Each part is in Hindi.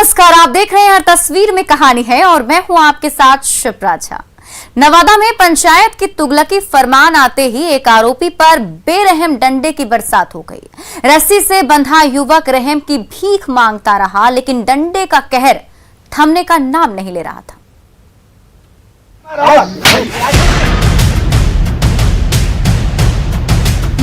नमस्कार, आप देख रहे हैं हर तस्वीर में कहानी है और मैं हूं आपके साथ शिप्रा झा। नवादा में पंचायत की तुगलकी फरमान आते ही एक आरोपी पर बेरहम डंडे की बरसात हो गई। रस्सी से बंधा युवक रहम की भीख मांगता रहा, लेकिन डंडे का कहर थमने का नाम नहीं ले रहा था।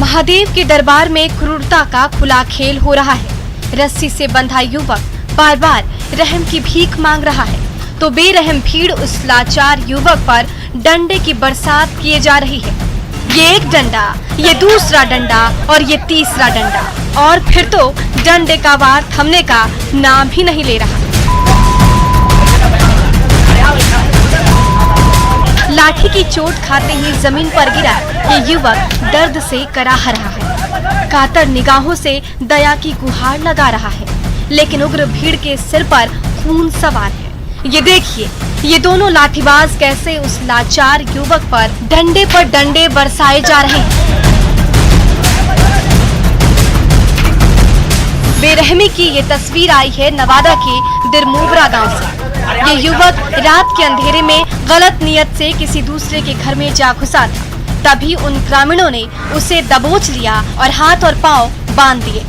महादेव के दरबार में क्रूरता का खुला खेल हो रहा है। रस्सी से बंधा युवक बार बार रहम की भीख मांग रहा है तो बेरहम भीड़ उस लाचार युवक पर डंडे की बरसात किए जा रही है। ये एक डंडा, ये दूसरा डंडा और ये तीसरा डंडा, और फिर तो डंडे का वार थमने का नाम ही नहीं ले रहा। लाठी की चोट खाते ही जमीन पर गिरा ये युवक दर्द से कराह रहा है। कातर निगाहों से दया की गुहार लगा रहा है, लेकिन उग्र भीड़ के सिर पर खून सवार है। ये देखिए, ये दोनों लाठीबाज कैसे उस लाचार युवक पर डंडे बरसाए जा रहे हैं। बेरहमी की ये तस्वीर आई है नवादा के दिरमोबरा गांव से। ये युवक रात के अंधेरे में गलत नियत से किसी दूसरे के घर में जा घुसा था। तभी उन ग्रामीणों ने उसे दबोच लिया और हाथ और पांव बांध दिए।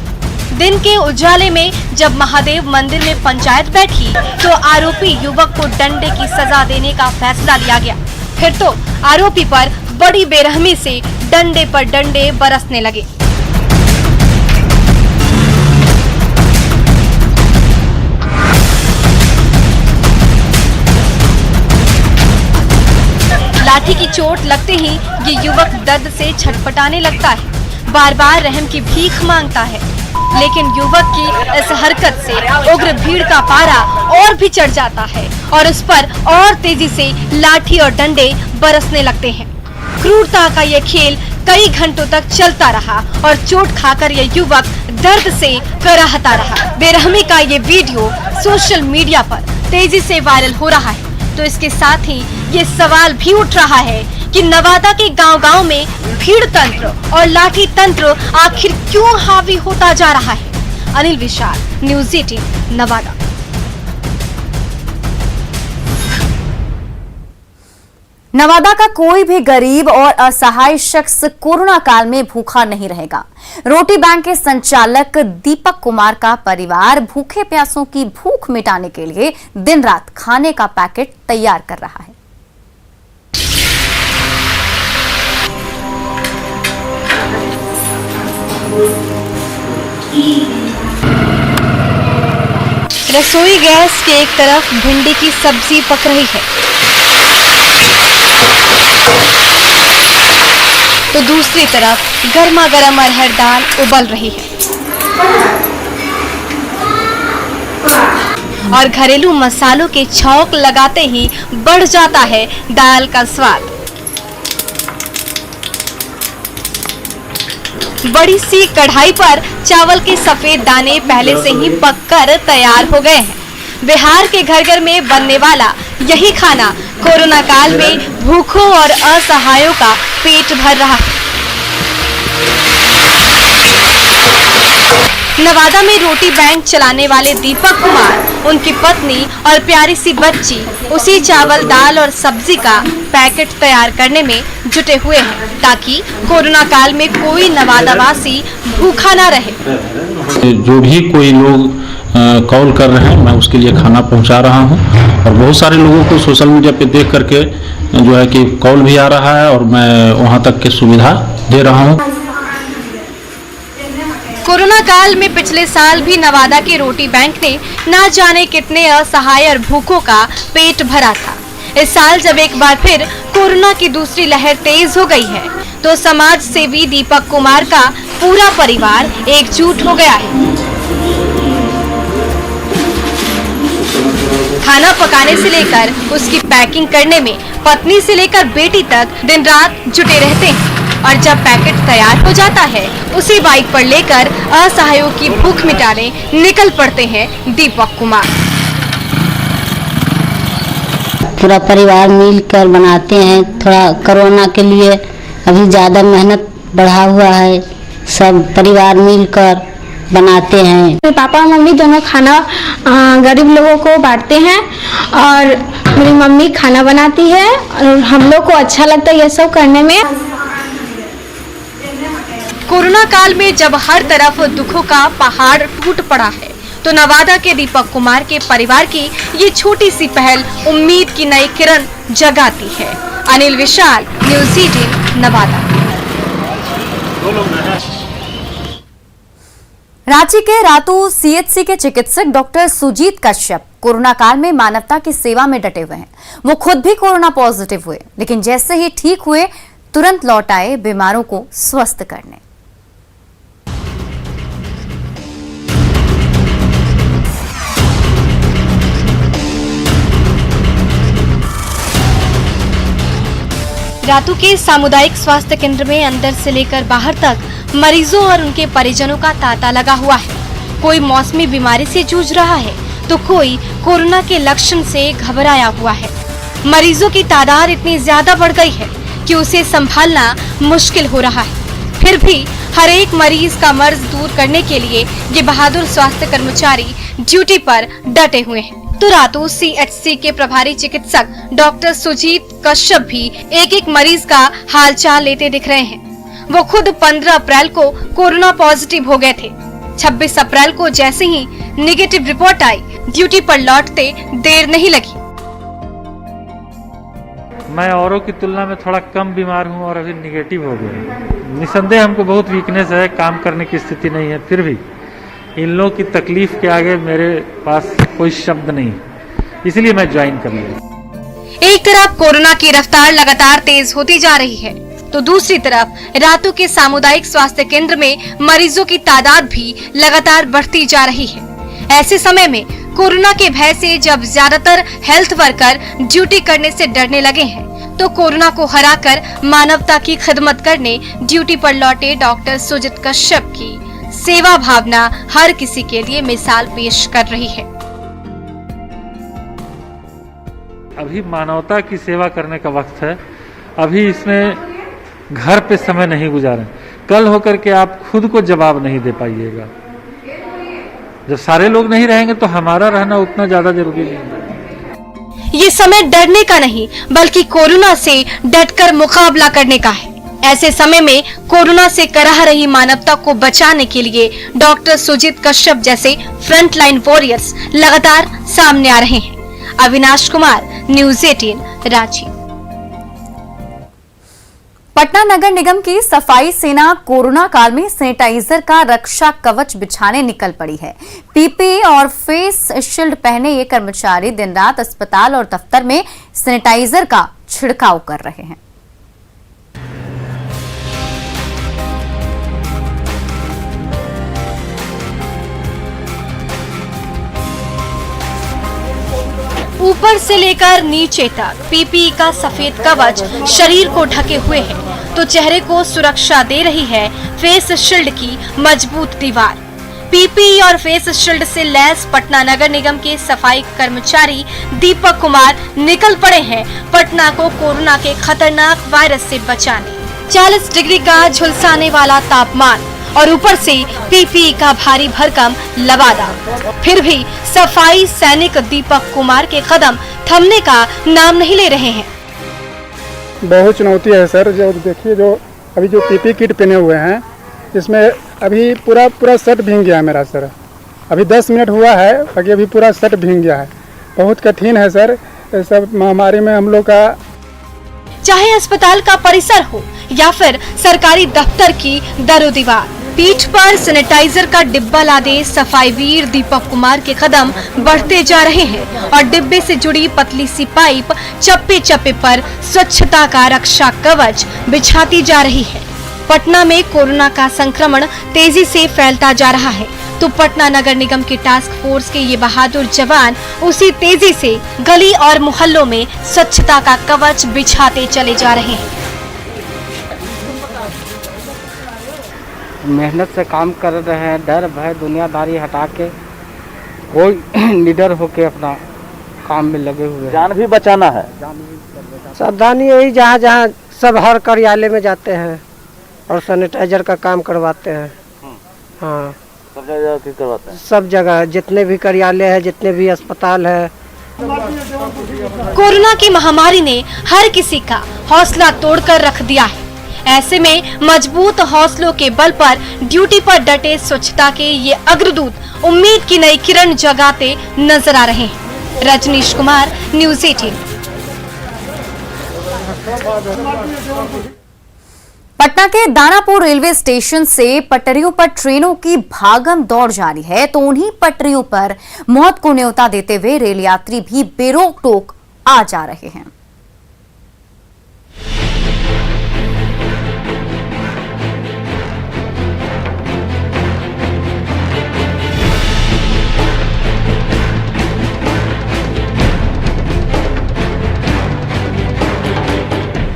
दिन के उजाले में जब महादेव मंदिर में पंचायत बैठी तो आरोपी युवक को डंडे की सजा देने का फैसला लिया गया। फिर तो आरोपी पर बड़ी बेरहमी से डंडे पर डंडे बरसने लगे। लाठी की चोट लगते ही ये युवक दर्द से छटपटाने लगता है, बार बार रहम की भीख मांगता है। लेकिन युवक की इस हरकत से उग्र भीड़ का पारा और भी चढ़ जाता है और उस पर और तेजी से लाठी और डंडे बरसने लगते हैं। क्रूरता का ये खेल कई घंटों तक चलता रहा और चोट खाकर ये युवक दर्द से कराहता रहा। बेरहमी का ये वीडियो सोशल मीडिया पर तेजी से वायरल हो रहा है, तो इसके साथ ही ये सवाल भी उठ रहा है कि नवादा के गांव-गांव में भीड़ तंत्र और लाठी तंत्र आखिर क्यों हावी होता जा रहा है। अनिल विशाल, न्यूज़ 18 नवादा। नवादा का कोई भी गरीब और असहाय शख्स कोरोना काल में भूखा नहीं रहेगा। रोटी बैंक के संचालक दीपक कुमार का परिवार भूखे प्यासों की भूख मिटाने के लिए दिन रात खाने का पैकेट तैयार कर रहा है। रसोई गैस के एक तरफ भिंडी की सब्जी पक रही है तो दूसरी तरफ गर्मा गर्म अरहर दाल उबल रही है और घरेलू मसालों के छौंक लगाते ही बढ़ जाता है दाल का स्वाद। बड़ी सी कढ़ाई पर चावल के सफेद दाने पहले से ही पककर तैयार हो गए हैं। बिहार के घर घर में बनने वाला यही खाना कोरोना काल में भूखों और असहायों का पेट भर रहा है। नवादा में रोटी बैंक चलाने वाले दीपक कुमार, उनकी पत्नी और प्यारी सी बच्ची उसी चावल दाल और सब्जी का पैकेट तैयार करने में जुटे हुए हैं ताकि कोरोना काल में कोई नवादावासी भूखा ना रहे। जो भी कोई लोग कॉल कर रहे हैं, मैं उसके लिए खाना पहुंचा रहा हूं और बहुत सारे लोगों को सोशल मीडिया पे देख करके जो है कि कॉल भी आ रहा है और मैं वहां तक की सुविधा दे रहा हूं। कोरोना काल में पिछले साल भी नवादा के रोटी बैंक ने ना जाने कितने असहाय और भूखों का पेट भरा था। इस साल जब एक बार फिर कोरोना की दूसरी लहर तेज हो गई है तो समाज सेवी दीपक कुमार का पूरा परिवार एकजुट हो गया है। खाना पकाने से लेकर उसकी पैकिंग करने में पत्नी से लेकर बेटी तक दिन रात जुटे रहते हैं और जब पैकेट तैयार हो जाता है उसी बाइक पर लेकर असहायों की भूख मिटाने निकल पड़ते हैं दीपक कुमार। पूरा परिवार मिलकर बनाते हैं। थोड़ा कोरोना के लिए अभी ज़्यादा मेहनत बढ़ा हुआ है, सब परिवार मिलकर बनाते हैं। पापा और मम्मी दोनों खाना गरीब लोगों को बांटते हैं और मेरी मम्मी खाना बनाती है और हम लोग को अच्छा लगता है ये सब करने में। कोरोना काल में जब हर तरफ दुखों का पहाड़ टूट पड़ा है, तो नवादा के दीपक कुमार के परिवार की ये छोटी सी पहल उम्मीद की नई किरण जगाती है। अनिल विशाल, न्यूज़ 18 नवादा। रांची के रातू सीएचसी के चिकित्सक डॉक्टर सुजीत कश्यप कोरोना काल में मानवता की सेवा में डटे हुए हैं। वो खुद भी कोरोना पॉजिटिव हुए, लेकिन जैसे ही ठीक हुए तुरंत लौट आए बीमारों को स्वस्थ करने। रातू के सामुदायिक स्वास्थ्य केंद्र में अंदर से लेकर बाहर तक मरीजों और उनके परिजनों का तांता लगा हुआ है। कोई मौसमी बीमारी से जूझ रहा है तो कोई कोरोना के लक्षण से घबराया हुआ है। मरीजों की तादाद इतनी ज्यादा बढ़ गई है कि उसे संभालना मुश्किल हो रहा है। फिर भी हर एक मरीज का मर्ज दूर करने के लिए ये बहादुर स्वास्थ्य कर्मचारी ड्यूटी पर डटे हुए हैं। तो रातू सीएचसी के प्रभारी चिकित्सक डॉक्टर सुजीत कश्यप भी एक एक मरीज का हालचाल लेते दिख रहे हैं। वो खुद 15 अप्रैल को कोरोना पॉजिटिव हो गए थे। 26 अप्रैल को जैसे ही नेगेटिव रिपोर्ट आई, ड्यूटी पर लौटते देर नहीं लगी। मैं औरों की तुलना में थोड़ा कम बीमार हूं और अभी निगेटिव हो गया। निसंदेह हमको बहुत वीकनेस है, काम करने की स्थिति नहीं है, फिर भी इन लोगों की तकलीफ के आगे मेरे पास कोई शब्द नहीं, इसलिए मैं ज्वाइन कर लिया। एक तरफ कोरोना की रफ्तार लगातार तेज होती जा रही है, तो दूसरी तरफ रातू के सामुदायिक स्वास्थ्य केंद्र में मरीजों की तादाद भी लगातार बढ़ती जा रही है। ऐसे समय में कोरोना के भय से जब ज्यादातर हेल्थ वर्कर ड्यूटी करने से डरने लगे हैं, तो कोरोना को हराकर मानवता की खिदमत करने ड्यूटी पर लौटे डॉक्टर सुजीत कश्यप की सेवा भावना हर किसी के लिए मिसाल पेश कर रही है। अभी मानवता की सेवा करने का वक्त है। अभी इसमें घर पे समय नहीं गुजारें। कल होकर के आप खुद को जवाब नहीं दे पाइएगा। जब सारे लोग नहीं रहेंगे तो हमारा रहना उतना ज्यादा जरूरी नहीं है। ये समय डरने का नहीं, बल्कि कोरोना से डटकर मुकाबला करने का है। ऐसे समय में कोरोना से कराह रही मानवता को बचाने के लिए डॉक्टर सुजीत कश्यप जैसे फ्रंटलाइन वॉरियर्स लगातार सामने आ रहे हैं। अविनाश कुमार, न्यूज़ 18 रांची। पटना नगर निगम की सफाई सेना कोरोना काल में सैनिटाइजर का रक्षा कवच बिछाने निकल पड़ी है। पीपीई और फेस शील्ड पहने ये कर्मचारी दिन रात अस्पताल और दफ्तर में सैनिटाइजर का छिड़काव कर रहे हैं। ऊपर से लेकर नीचे तक पीपीई का सफेद कवच शरीर को ढके हुए है, तो चेहरे को सुरक्षा दे रही है फेस शील्ड की मजबूत दीवार। पीपीई और फेस शील्ड से लैस पटना नगर निगम के सफाई कर्मचारी दीपक कुमार निकल पड़े हैं पटना को कोरोना के खतरनाक वायरस से बचाने। 40 डिग्री का झुलसाने वाला तापमान और ऊपर से पीपीई का भारी भरकम लबादा, फिर भी सफाई सैनिक दीपक कुमार के कदम थमने का नाम नहीं ले रहे हैं। बहुत चुनौती है सर। जो देखिए, जो अभी जो पीपी किट पहने हुए हैं, इसमें अभी पूरा शर्ट भीग गया है मेरा सर। अभी 10 मिनट हुआ है, बाकी अभी पूरा शर्ट भीग गया है। बहुत कठिन है सर। सब महामारी में हम लोग का, चाहे अस्पताल का परिसर हो या फिर सरकारी दफ्तर की दरोदीवार, पीठ पर सैनिटाइजर का डिब्बा लादे सफाई वीर दीपक कुमार के कदम बढ़ते जा रहे हैं और डिब्बे से जुड़ी पतली सी पाइप चप्पे चप्पे पर स्वच्छता का रक्षा कवच बिछाती जा रही है। पटना में कोरोना का संक्रमण तेजी से फैलता जा रहा है, तो पटना नगर निगम के टास्क फोर्स के ये बहादुर जवान उसी तेजी से गली और मोहल्लों में स्वच्छता का कवच बिछाते चले जा रहे हैं। मेहनत से काम कर रहे हैं, डर भय दुनियादारी हटा के कोई निडर होके अपना काम में लगे हुए हैं। जान भी बचाना है। सावधानी यही, जहाँ जहाँ सब हर कार्यालय में जाते हैं और सैनिटाइजर का काम करवाते हैं। हाँ, सब जगह ठीक करवाते हैं? सब जगह जितने भी कार्यालय है, जितने भी अस्पताल है। कोरोना की महामारी ने हर किसी का हौसला तोड़कर रख दिया है। ऐसे में मजबूत हौसलों के बल पर ड्यूटी पर डटे स्वच्छता के ये अग्रदूत उम्मीद की नई किरण जगाते नजर आ रहे हैं। रजनीश कुमार, न्यूज़ 18। पटना के दानापुर रेलवे स्टेशन से पटरियों पर ट्रेनों की भागम दौड़ जारी है, तो उन्हीं पटरियों पर मौत को न्योता देते हुए रेल यात्री भी बेरोक टोक आ जा रहे हैं।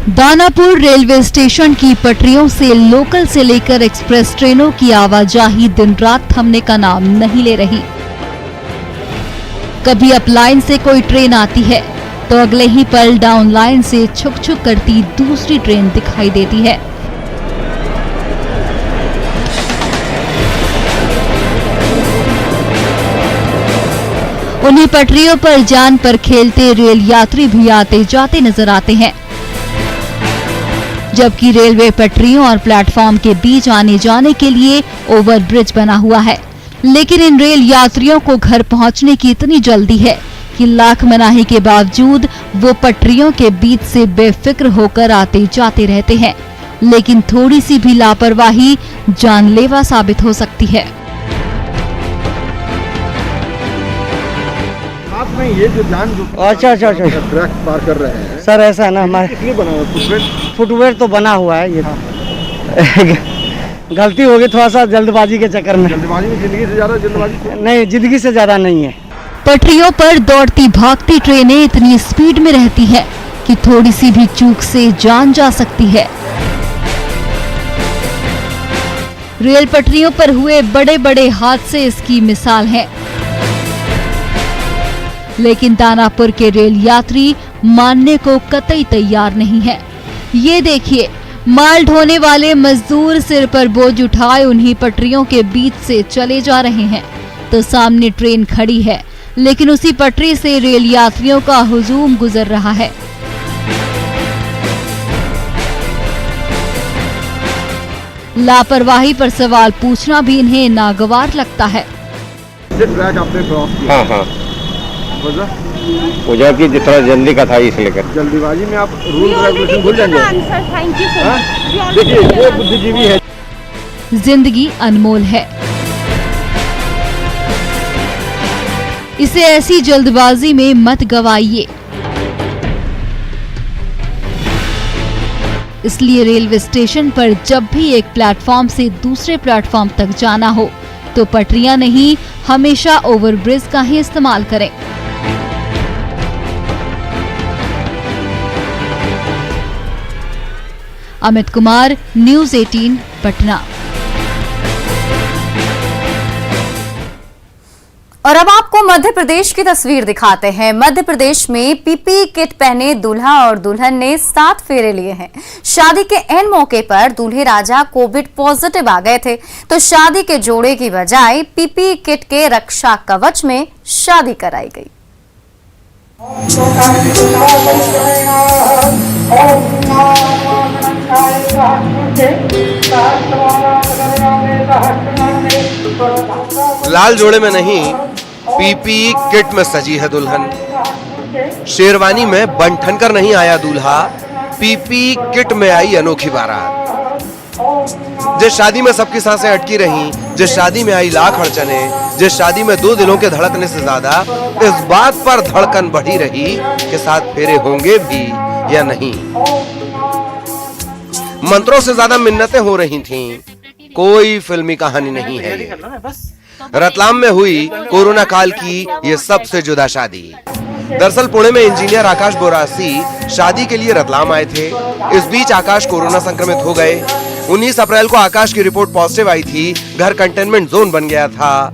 दानापुर रेलवे स्टेशन की पटरियों से लोकल से लेकर एक्सप्रेस ट्रेनों की आवाजाही दिन रात थमने का नाम नहीं ले रही। कभी अप लाइन से कोई ट्रेन आती है तो अगले ही पल डाउन लाइन से छुक छुक करती दूसरी ट्रेन दिखाई देती है। उन्हीं पटरियों पर जान पर खेलते रेल यात्री भी आते जाते नजर आते हैं, जबकि रेलवे पटरियों और प्लेटफॉर्म के बीच आने जाने के लिए ओवरब्रिज बना हुआ है। लेकिन इन रेल यात्रियों को घर पहुंचने की इतनी जल्दी है कि लाख मनाही के बावजूद वो पटरियों के बीच से बेफिक्र होकर आते जाते रहते हैं। लेकिन थोड़ी सी भी लापरवाही जानलेवा साबित हो सकती है। में ये जो जान जो अच्छा ट्रैक पार कर रहे हैं सर, ऐसा है ना, हमारे कितने बना हुआ फुटवेयर तो बना हुआ है। ये गलती हो गई थोड़ा सा जल्दबाजी के चक्कर में। जल्दबाजी में जिंदगी से ज्यादा जल्दबाजी नहीं, जिंदगी से ज्यादा नहीं है। पटरियों पर दौड़ती भागती ट्रेनें इतनी स्पीड में रहती हैं कि थोड़ी सी भी चूक से जान जा सकती है। रेल पटरियों पर हुए बड़े बड़े हादसे इसकी मिसाल है। लेकिन दानापुर के रेल यात्री मानने को कतई तैयार नहीं है। ये देखिए, माल ढोने वाले मजदूर सिर पर बोझ उठाए उन्हीं पटरियों के बीच से चले जा रहे हैं, तो सामने ट्रेन खड़ी है, लेकिन उसी पटरी से रेल यात्रियों का हुजूम गुजर रहा है। लापरवाही पर सवाल पूछना भी इन्हें नागवार लगता है। ट्रैक आपने क्रॉस किया? हाँ। वजह की जितना जल्दी का था इस लेकर जल्दीबाजी में आप रूल रेगुलेशन भूल जाएंगे। देखिए, ये बुद्धिजीवी है। जिंदगी अनमोल है, इसे ऐसी जल्दबाजी में मत गवाइए। इसलिए रेलवे स्टेशन पर जब भी एक प्लेटफॉर्म से दूसरे प्लेटफॉर्म तक जाना हो तो पटरियां नहीं, हमेशा ओवरब्रिज का ही इस्तेमाल करें। अमित कुमार, न्यूज़ 18, पटना। और अब आपको मध्य प्रदेश की तस्वीर दिखाते हैं। मध्य प्रदेश में पीपीई किट पहने दूल्हा और दुल्हन ने 7 फेरे लिए हैं। शादी के एन मौके पर दूल्हे राजा कोविड पॉजिटिव आ गए थे, तो शादी के जोड़े की बजाय पीपीई किट के रक्षा कवच में शादी कराई गई। लाल जोड़े में नहीं, पीपीई किट में सजी है दुल्हन। शेरवानी में बन ठनकर नहीं आया दूल्हा, पीपीई किट में आई अनोखी बारात। जिस शादी में सबकी सांसें अटकी रहीं, जिस शादी में आई लाख अड़चने, जिस शादी में 2 दिलों के धड़कने से ज्यादा इस बात पर धड़कन बढ़ी रही कि 7 फेरे होंगे भी या नहीं। मंत्रों से ज्यादा मिन्नतें हो रही थीं, कोई फिल्मी कहानी नहीं है। रतलाम में हुई कोरोना काल की ये सबसे जुदा शादी। दरअसल पुणे में इंजीनियर आकाश बोरासी शादी के लिए रतलाम आए थे। इस बीच आकाश कोरोना संक्रमित हो गए। 19 अप्रैल को आकाश की रिपोर्ट पॉजिटिव आई थी, घर कंटेनमेंट जोन बन गया था।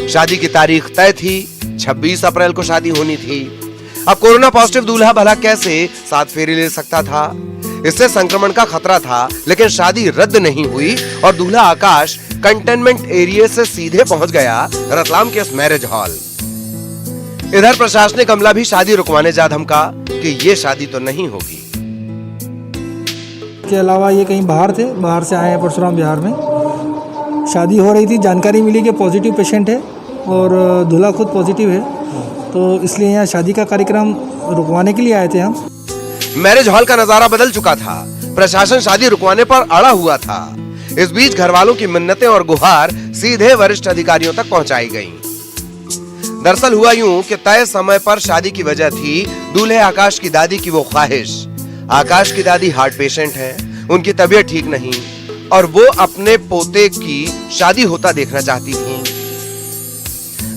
शादी की तारीख तय थी, 26 अप्रैल को शादी होनी थी। अब कोरोना पॉजिटिव दूल्हा भला कैसे 7 फेरे ले सकता था? इससे संक्रमण का खतरा था, लेकिन शादी रद्द नहीं हुई और दूल्हा आकाश कंटेनमेंट एरिया से सीधे पहुंच गया रतलाम के इस मैरिज हॉल। इधर प्रशासनिक अमला भी शादी रुकवाने जा धमका कि ये शादी तो नहीं होगी। के अलावा ये कहीं बाहर थे, बाहर से आए हैं परशुराम बिहार में। शादी हो रही थी, जानकारी मिली कि पॉजिटिव पेशेंट है और दूल्हा खुद पॉजिटिव है, तो इसलिए यहाँ शादी का कार्यक्रम रुकवाने के लिए आए थे हम। मैरिज हॉल का नजारा बदल चुका था, प्रशासन शादी रुकवाने पर अड़ा हुआ था। इस बीच घर वालों की मिन्नतें और गुहार सीधे वरिष्ठ अधिकारियों तक पहुंचाई गईं। दरअसल हुआ यूं कि तय समय पर शादी की वजह थी दूल्हे आकाश की दादी की वो ख्वाहिश। आकाश की दादी हार्ट पेशेंट है, उनकी तबीयत ठीक नहीं और वो अपने पोते की शादी होता देखना चाहती थी।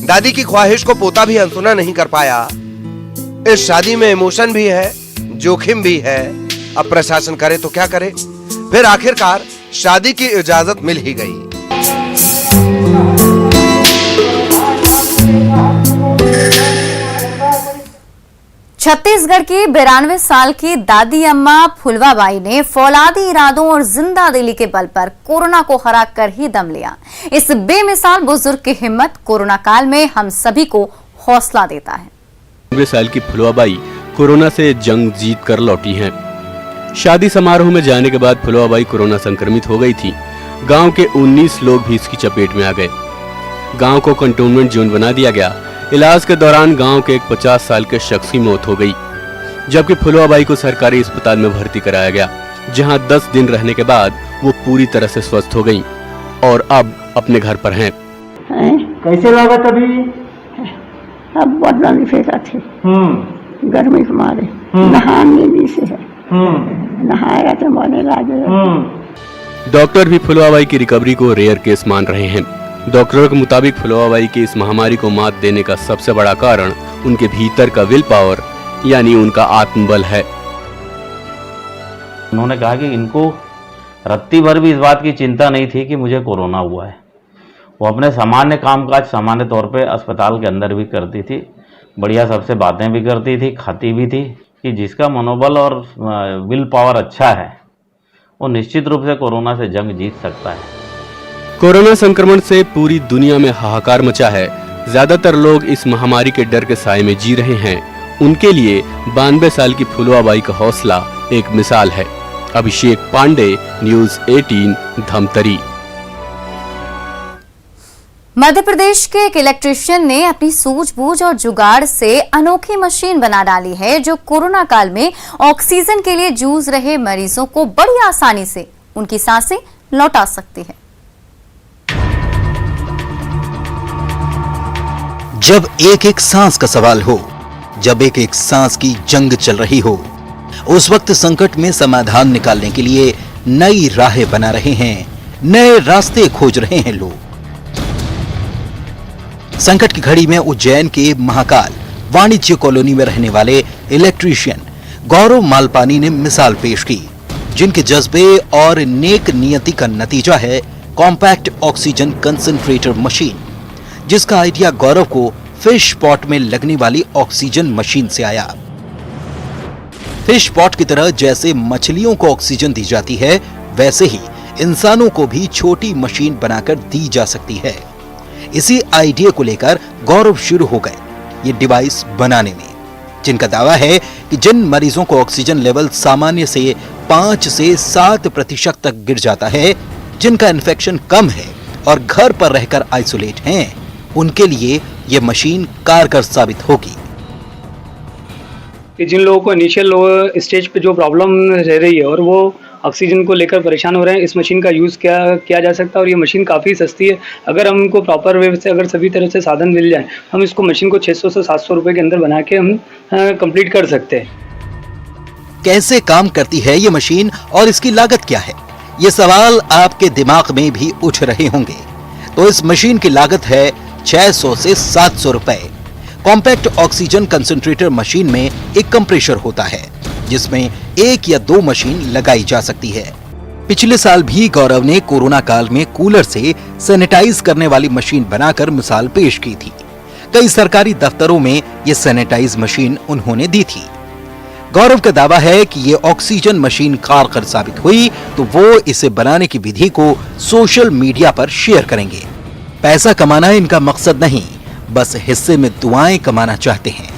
दादी की ख्वाहिश को पोता भी अनसुना नहीं कर पाया। इस शादी में इमोशन भी है, जोखिम भी है। अब प्रशासन करे तो क्या करे। फिर आखिरकार शादी की इजाजत मिल ही गई। छत्तीसगढ़ की 92 साल की दादी अम्मा फुलवाबाई ने फौलादी इरादों और जिंदा दिली के बल पर कोरोना को हरा कर ही दम लिया। इस बेमिसाल बुजुर्ग की हिम्मत कोरोना काल में हम सभी को हौसला देता है। 92 साल की फुलवाबाई कोरोना से जंग जीत कर लौटी हैं। शादी समारोह में जाने के बाद फुलवाबाई कोरोना संक्रमित हो गई थी। गांव के 19 लोग भी इसकी चपेट में आ गए। गांव को कंटेनमेंट जोन बना दिया गया। इलाज के दौरान गांव के एक 50 साल के शख्स की मौत हो गई, जबकि फुलवाबाई को सरकारी अस्पताल में भर्ती कराया गया, जहां 10 दिन रहने के बाद वो पूरी तरह से स्वस्थ हो गईं और अब अपने घर पर हैं। कैसे लगा तभी? अब बदला नहीं फेंका थे, गर्मी के मारे नहाने भी से है, नहाया तो मरने लगे। डॉक्टर भी फुलवाबाई की रिकवरी को रेयर केस मान रहे हैं। डॉक्टरों के मुताबिक फुलवाबाई की इस महामारी को मात देने का सबसे बड़ा कारण उनके भीतर का विल पावर यानी उनका आत्मबल है। उन्होंने कहा कि इनको रत्ती भर भी इस बात की चिंता नहीं थी कि मुझे कोरोना हुआ है। वो अपने सामान्य कामकाज सामान्य तौर पे अस्पताल के अंदर भी करती थी, बढ़िया सबसे बातें भी करती थी, खाती भी थी। कि जिसका मनोबल और विल पावर अच्छा है वो निश्चित रूप से कोरोना से जंग जीत सकता है। कोरोना संक्रमण से पूरी दुनिया में हाहाकार मचा है। ज्यादातर लोग इस महामारी के डर के साए में जी रहे हैं। उनके लिए 92 साल की फुलवाबाई का हौसला एक मिसाल है। अभिषेक पांडे, न्यूज़ 18, धमतरी। मध्य प्रदेश के एक इलेक्ट्रीशियन ने अपनी सूझबूझ और जुगाड़ से अनोखी मशीन बना डाली है, जो कोरोना काल में ऑक्सीजन के लिए जूझ रहे मरीजों को बड़ी आसानी से उनकी सांसें लौटा सकती है। जब एक एक सांस का सवाल हो, जब एक एक सांस की जंग चल रही हो, उस वक्त संकट में समाधान निकालने के लिए नई राहें बना रहे हैं, नए रास्ते खोज रहे हैं लोग। संकट की घड़ी में उज्जैन के महाकाल वाणिज्य कॉलोनी में रहने वाले इलेक्ट्रीशियन गौरव मालपानी ने मिसाल पेश की, जिनके जज्बे और नेक नियति का नतीजा है कॉम्पैक्ट ऑक्सीजन कंसंट्रेटर मशीन, जिसका आइडिया गौरव को फिश पॉट में लगने वाली ऑक्सीजन मशीन से आया। फिश पॉट की तरह जैसे मछलियों को ऑक्सीजन दी जाती है, वैसे ही इंसानों को भी छोटी मशीन बनाकर दी जा सकती है। इसी आइडिया को लेकर गौरव शुरू हो गए ये डिवाइस बनाने में, जिनका दावा है कि जिन मरीजों को ऑक्सीजन लेवल सामान्य से 5 से 7% तक गिर जाता है, जिनका इन्फेक्शन कम है और घर पर रहकर आइसोलेट हैं, उनके लिए यह मशीन कारगर साबित होगी। जिन लोगों को इनिशियल स्टेज पे जो प्रॉब्लम रह रही है और वो ऑक्सीजन को लेकर परेशान हो रहे हैं, इस मशीन का यूज़ किया जा सकता है। और ये मशीन काफ़ी सस्ती है। अगर हमको प्रॉपर वे से अगर सभी तरह से साधन मिल जाए, हम इसको मशीन को 600 से 700 रुपये के अंदर बना के हम कंप्लीट कर सकते हैं। कैसे काम करती है ये मशीन और इसकी लागत क्या है, ये सवाल आपके दिमाग में भी उठ रहे होंगे। तो इस मशीन की लागत है 600 से 700 रुपए। कॉम्पैक्ट ऑक्सीजन कंसंट्रेटर मशीन में एक कंप्रेसर होता है, जिसमें 1 या 2 मशीन लगाई जा सकती है। पिछले साल भी गौरव ने कोरोना काल में कूलर से सैनिटाइज करने वाली मशीन बनाकर मिसाल पेश की थी। कई सरकारी दफ्तरों में ये सैनिटाइज मशीन उन्होंने दी थी। गौरव का दावा है कि ये ऑक्सीजन मशीन कारगर साबित हुई तो वो इसे बनाने की विधि को सोशल मीडिया पर शेयर करेंगे। पैसा कमाना इनका मकसद नहीं, बस हिस्से में दुआएं कमाना चाहते हैं।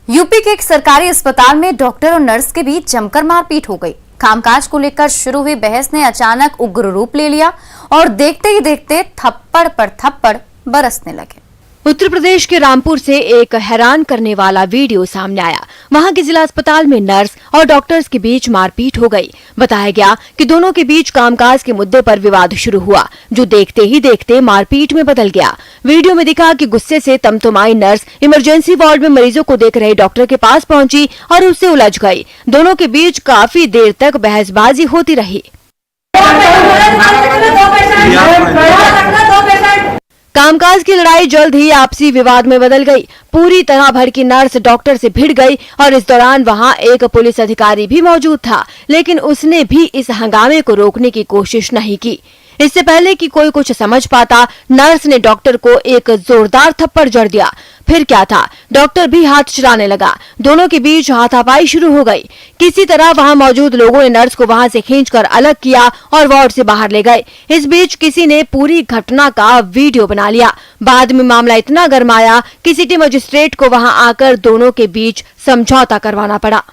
यूपी के एक सरकारी अस्पताल में डॉक्टर और नर्स के बीच जमकर मारपीट हो गई। कामकाज को लेकर शुरू हुई बहस ने अचानक उग्र रूप ले लिया और देखते ही देखते थप्पड़ पर थप्पड़ बरसने लगे। उत्तर प्रदेश के रामपुर से एक हैरान करने वाला वीडियो सामने आया। वहां के जिला अस्पताल में नर्स और डॉक्टर्स के बीच मारपीट हो गई। बताया गया कि दोनों के बीच कामकाज के मुद्दे पर विवाद शुरू हुआ, जो देखते ही देखते मारपीट में बदल गया। वीडियो में दिखा कि गुस्से से तमतमाई नर्स इमरजेंसी वार्ड में मरीजों को देख रहे डॉक्टर के पास पहुंची और उससे उलझ गई। दोनों के बीच काफी देर तक बहसबाजी होती रही। कामकाज की लड़ाई जल्द ही आपसी विवाद में बदल गई। पूरी तरह भड़की नर्स डॉक्टर से भिड़ गई और इस दौरान वहां एक पुलिस अधिकारी भी मौजूद था, लेकिन उसने भी इस हंगामे को रोकने की कोशिश नहीं की। इससे पहले कि कोई कुछ समझ पाता, नर्स ने डॉक्टर को एक जोरदार थप्पड़ जड़ दिया। फिर क्या था, डॉक्टर भी हाथ चलाने लगा। दोनों के बीच हाथापाई शुरू हो गई। किसी तरह वहां मौजूद लोगों ने नर्स को वहां से खींचकर अलग किया और वार्ड से बाहर ले गए। इस बीच किसी ने पूरी घटना का वीडियो बना लिया। बाद में मामला इतना गरमाया कि सिटी मजिस्ट्रेट को वहां आकर दोनों के बीच समझौता करवाना पड़ा।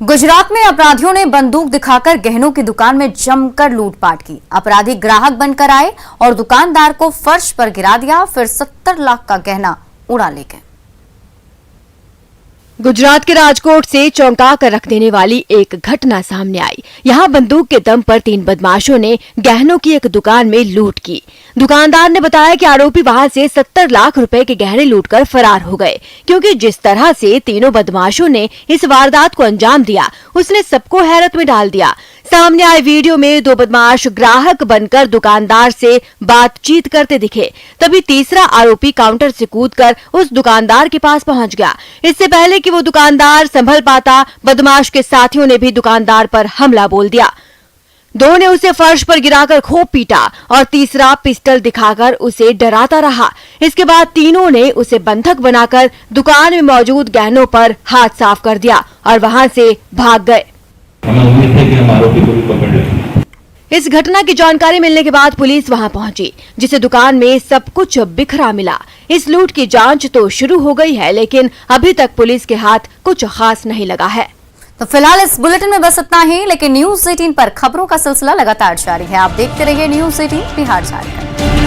गुजरात में अपराधियों ने बंदूक दिखाकर गहनों की दुकान में जमकर लूटपाट की। अपराधी ग्राहक बनकर आए और दुकानदार को फर्श पर गिरा दिया, फिर 70 लाख का गहना उड़ा ले गए। गुजरात के राजकोट से चौंका कर रख देने वाली एक घटना सामने आई। यहाँ बंदूक के दम पर 3 बदमाशों ने गहनों की एक दुकान में लूट की। दुकानदार ने बताया कि आरोपी वहां से 70 लाख रुपए के गहने लूटकर फरार हो गए, क्योंकि जिस तरह से तीनों बदमाशों ने इस वारदात को अंजाम दिया, उसने सबको हैरत में डाल दिया। सामने आए वीडियो में 2 बदमाश ग्राहक बनकर दुकानदार से बातचीत करते दिखे। तभी तीसरा आरोपी काउंटर से कूदकर उस दुकानदार के पास पहुंच गया। इससे पहले कि वो दुकानदार संभल पाता, बदमाश के साथियों ने भी दुकानदार पर हमला बोल दिया। 2 ने उसे फर्श पर गिराकर खूब पीटा और तीसरा पिस्टल दिखाकर उसे डराता रहा। इसके बाद तीनों ने उसे बंधक बनाकर दुकान में मौजूद गहनों पर हाथ साफ कर दिया और वहां से भाग गए। इस घटना की जानकारी मिलने के बाद पुलिस वहां पहुंची, जिसे दुकान में सब कुछ बिखरा मिला। इस लूट की जांच तो शुरू हो गई है, लेकिन अभी तक पुलिस के हाथ कुछ खास नहीं लगा है। तो फिलहाल इस बुलेटिन में बस इतना ही, लेकिन न्यूज़ 18 पर खबरों का सिलसिला लगातार जारी है। आप देखते रहिए न्यूज़ 18 बिहार झारखंड।